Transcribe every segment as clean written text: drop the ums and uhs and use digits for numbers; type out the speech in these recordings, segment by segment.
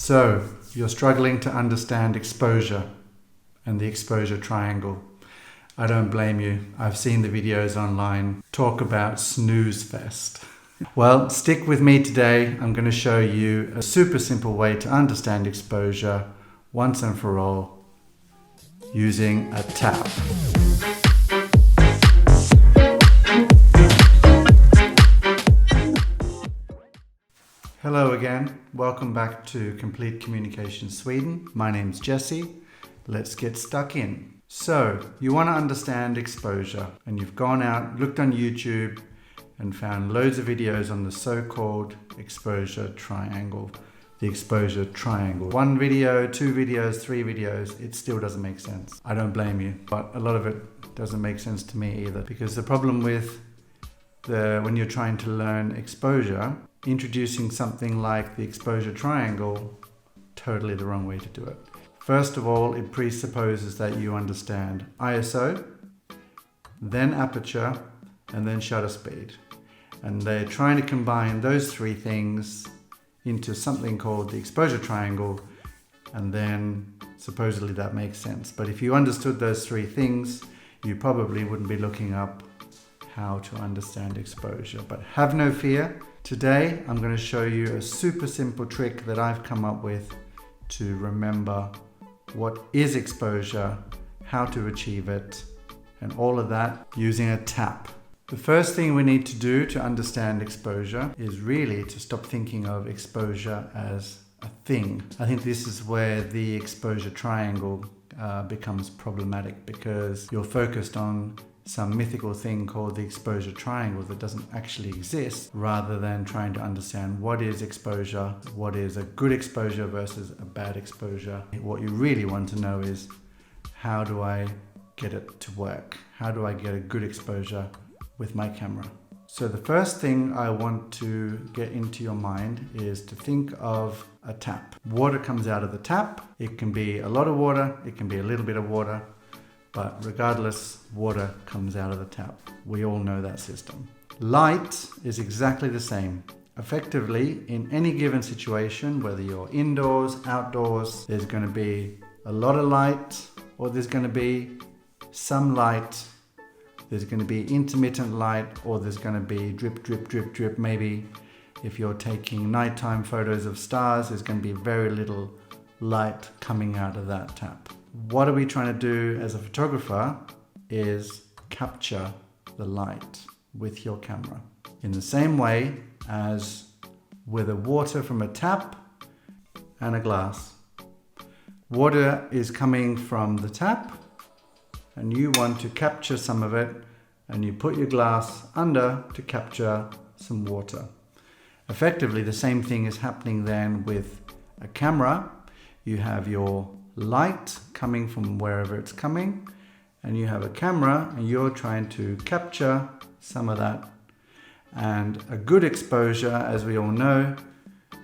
So, you're struggling to understand exposure and the exposure triangle. I don't blame you. I've seen the videos online talk about snooze fest. Well, stick with me today. I'm going to show you a super simple way to understand exposure once and for all using a tap. Hello again. Welcome back to Complete Communication Sweden. My name's Jesse. Let's get stuck in. So, you want to understand exposure, and you've gone out, looked on YouTube, and found loads of videos on the so-called exposure triangle. The exposure triangle. One video, two videos, three videos, it still doesn't make sense. I don't blame you, but a lot of it doesn't make sense to me either. Because the problem with when you're trying to learn exposure, introducing something like the exposure triangle, totally the wrong way to do it. First of all, it presupposes that you understand ISO, then aperture, and then shutter speed. And they're trying to combine those three things into something called the exposure triangle, and then supposedly that makes sense. But if you understood those three things, you probably wouldn't be looking up how to understand exposure. But have no fear. Today, I'm going to show you a super simple trick that I've come up with to remember what is exposure, how to achieve it, and all of that using a tap. The first thing we need to do to understand exposure is really to stop thinking of exposure as a thing. I think this is where the exposure triangle becomes problematic, because you're focused on some mythical thing called the exposure triangle that doesn't actually exist, rather than trying to understand what is exposure, what is a good exposure versus a bad exposure. What you really want to know is, how do I get it to work? How do I get a good exposure with my camera? So the first thing I want to get into your mind is to think of a tap. Water comes out of the tap. It can be a lot of water, it can be a little bit of water, but regardless, water comes out of the tap. We all know that system. Light is exactly the same. Effectively, in any given situation, whether you're indoors, outdoors, there's going to be a lot of light, or there's going to be some light. There's going to be intermittent light, or there's going to be drip, drip, drip, drip. Maybe if you're taking nighttime photos of stars, there's going to be very little light coming out of that tap. What are we trying to do as a photographer is capture the light with your camera. In the same way as with the water from a tap and a glass. Water is coming from the tap, and you want to capture some of it, and you put your glass under to capture some water. Effectively, the same thing is happening then with a camera. You have your light coming from wherever it's coming, and you have a camera, and you're trying to capture some of that. And a good exposure, as we all know,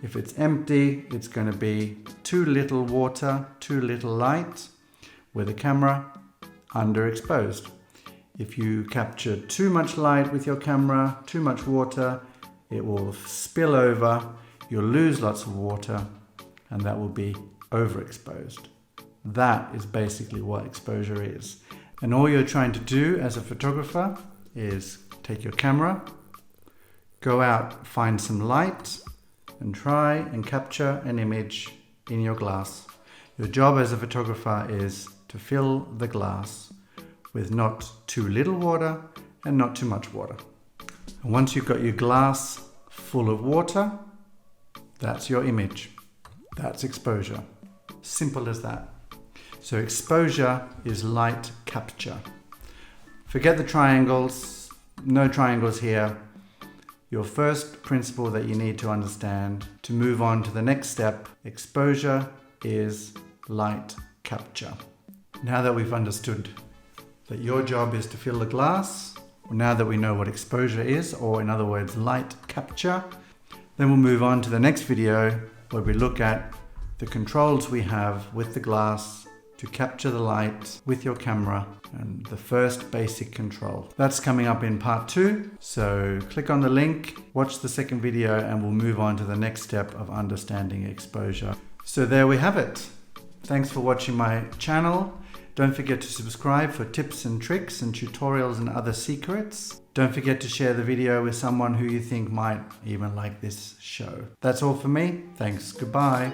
if it's empty, it's going to be too little water, too little light, with a camera underexposed. If you capture too much light with your camera, too much water, it will spill over, you'll lose lots of water, and that will be overexposed. That is basically what exposure is. And all you're trying to do as a photographer is take your camera, go out, find some light, and try and capture an image in your glass. Your job as a photographer is to fill the glass with not too little water and not too much water. And once you've got your glass full of water, that's your image. That's exposure. Simple as that. So exposure is light capture. Forget the triangles, no triangles here. Your first principle that you need to understand to move on to the next step, exposure is light capture. Now that we've understood that your job is to fill the glass, now that we know what exposure is, or in other words, light capture, then we'll move on to the next video where we look at the controls we have with the glass to capture the light with your camera, and the first basic control. That's coming up in part 2, so click on the link, watch the second video, and we'll move on to the next step of understanding exposure. So there we have it. Thanks for watching my channel. Don't forget to subscribe for tips and tricks and tutorials and other secrets. Don't forget to share the video with someone who you think might even like this show. That's all for me. Thanks. Goodbye.